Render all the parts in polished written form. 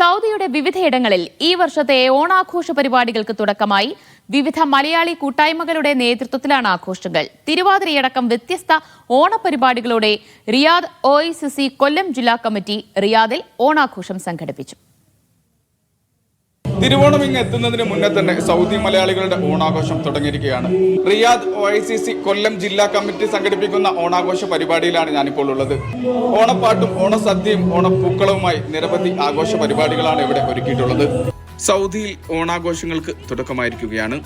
സൗദിയുടെ വിവിധയിടങ്ങളിൽ ഈ വർഷത്തെ ഓണാഘോഷ പരിപാടികൾക്ക് തുടക്കമായി. വിവിധ മലയാളി കൂട്ടായ്മകളുടെ നേതൃത്വത്തിലാണ് ആഘോഷങ്ങൾ. തിരുവാതിരയടക്കം വ്യത്യസ്ത ഓണപരിപാടികളോടെ റിയാദ് OICC കൊല്ലം ജില്ലാ കമ്മിറ്റി റിയാദിൽ ഓണാഘോഷം സംഘടിപ്പിച്ചു. തിരുവോണം ഇങ്ങ് എത്തുന്നതിന് മുന്നേ തന്നെ സൗദി മലയാളികളുടെ ഓണാഘോഷം തുടങ്ങിയിരിക്കുകയാണ്. റിയാദ് OICC കൊല്ലം ജില്ലാ കമ്മിറ്റി സംഘടിപ്പിക്കുന്ന ഓണാഘോഷ പരിപാടിയിലാണ് ഞാനിപ്പോൾ ഉള്ളത്. ഓണപ്പാട്ടും ഓണസദ്യയും ഓണപ്പൂക്കളവുമായി നിരവധി ആഘോഷ പരിപാടികളാണ് ഇവിടെ ഒരുക്കിയിട്ടുള്ളത്. സൗദിയിൽ ഓണാഘോഷങ്ങൾക്ക് തുടക്കമായിരിക്കുകയാണ്.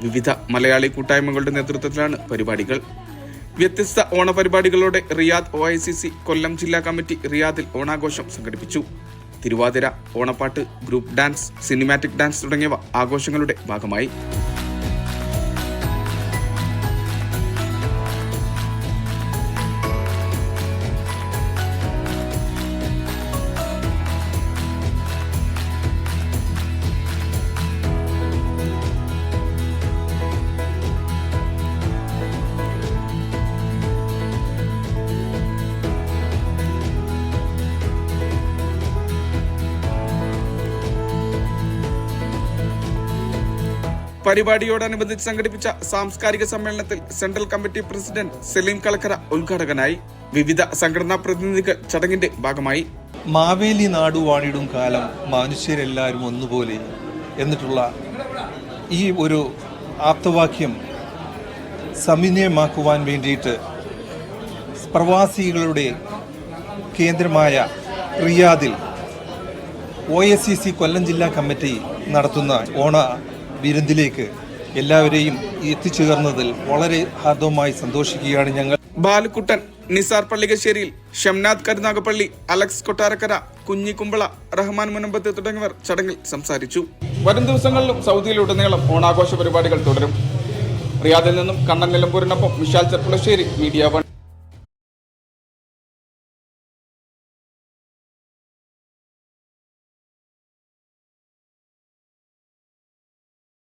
വിവിധ മലയാളി കൂട്ടായ്മകളുടെ നേതൃത്വത്തിലാണ് പരിപാടികൾ. വ്യത്യസ്ത ഓണപരിപാടികളോടെ റിയാദ് OICC കൊല്ലം ജില്ലാ കമ്മിറ്റി റിയാദിൽ ഓണാഘോഷം സംഘടിപ്പിച്ചു. തിരുവാതിര, ഓണപ്പാട്ട്, ഗ്രൂപ്പ് ഡാൻസ്, സിനിമാറ്റിക് ഡാൻസ് തുടങ്ങിയവ ആഘോഷങ്ങളുടെ ഭാഗമായി. പരിപാടിയോടനുബന്ധിച്ച് സംഘടിപ്പിച്ച സാംസ്കാരിക സമ്മേളനത്തിൽ central committee president Saleem Kalakkara ഉദ്ഘാടകനായി. വിവിധ സംഘടനാ പ്രതിനിധികൾ ചടങ്ങിന്റെ ഭാഗമായി. മാവേലി നാടുവാണിടും കാലം മനുഷ്യരെല്ലാവരും ഒന്നുപോലെ എന്നിട്ടുള്ള ഈ ഒരു ആപ്തവാക്യം സമന്വയമാക്കുവാൻ വേണ്ടിയിട്ട് പ്രവാസികളുടെ കേന്ദ്രമായ റിയാദിൽ OICC കൊല്ലം ജില്ലാ കമ്മിറ്റി നടത്തുന്ന ഓണ വിരുന്നിലേക്ക് എല്ലാവരെയും എത്തിച്ചേർന്നതിൽ വളരെ ഹാർദവമായി സന്തോഷിക്കുകയാണ് ഞങ്ങൾ. ബാലുക്കുട്ടൻ, നിസാർ പള്ളികശ്ശേരിയിൽ, ഷംനാഥ് കരുനാഗപ്പള്ളി, അലക്സ് കൊട്ടാരക്കര, കുഞ്ഞിക്കുമ്പള, റഹ്മാൻ മുനമ്പത്ത് തുടങ്ങിയവർ ചടങ്ങിൽ സംസാരിച്ചു. വരും ദിവസങ്ങളിലും സൗദിയിലുടനീളം ഓണാഘോഷ പരിപാടികൾ തുടരും. റിയാദിൽ നിന്നും കണ്ണൻ നിലമ്പൂരിനൊപ്പം വിശാൽ ചെർപ്പുളശ്ശേരി, മീഡിയ 1.